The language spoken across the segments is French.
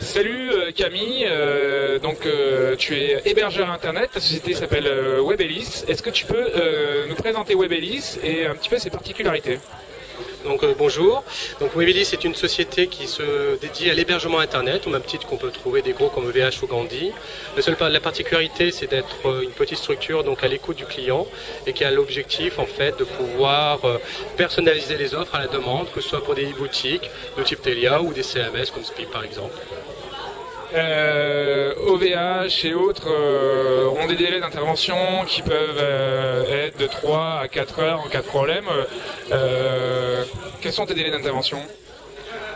Salut Camille, tu es hébergeur internet, ta société s'appelle Webelis. Est-ce que tu peux nous présenter Webelis et un petit peu ses particularités? Bonjour. Webelis est une société qui se dédie à l'hébergement internet, au même titre qu'on peut trouver des gros comme EVH ou Gandhi. La particularité, c'est d'être une petite structure donc à l'écoute du client et qui a l'objectif en fait de pouvoir personnaliser les offres à la demande, que ce soit pour des e-boutiques de type Telia ou des CMS comme Speak par exemple. OVH et autres ont des délais d'intervention qui peuvent être de 3 à 4 heures en cas de problème. Quels sont tes délais d'intervention?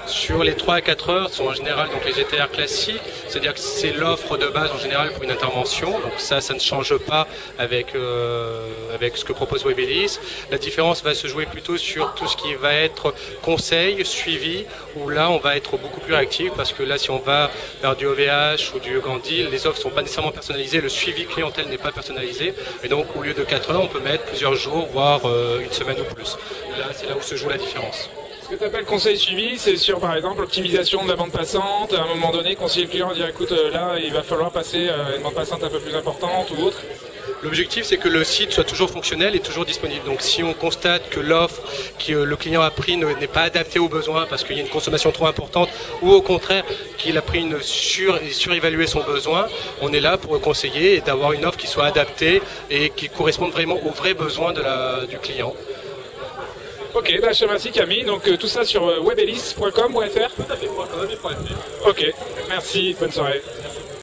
Sur les 3 à 4 heures sont en général donc les GTR classiques, c'est-à-dire que c'est l'offre de base en général pour une intervention, donc ça ne change pas avec ce que propose Webelis. La différence va se jouer plutôt sur tout ce qui va être conseil, suivi, où là on va être beaucoup plus réactif parce que là si on va vers du OVH ou du Gandhi, les offres ne sont pas nécessairement personnalisées, le suivi clientèle n'est pas personnalisé, et donc au lieu de 4 heures on peut mettre plusieurs jours, voire une semaine ou plus. Là c'est là où se joue la différence. Ce que tu appelles conseil suivi, c'est sur par exemple l'optimisation de la bande passante, à un moment donné, conseiller le client et dire écoute là il va falloir passer à une bande passante un peu plus importante ou autre. L'objectif c'est que le site soit toujours fonctionnel et toujours disponible. Donc si on constate que l'offre que le client a pris n'est pas adaptée aux besoins parce qu'il y a une consommation trop importante ou au contraire qu'il a pris surévalué son besoin, on est là pour le conseiller et d'avoir une offre qui soit adaptée et qui corresponde vraiment aux vrais besoins du client. Ok, je te remercie Camille. Donc tout ça sur webelis.com.fr. Tout à fait, .com et .fr. Ok, merci, bonne soirée. Merci.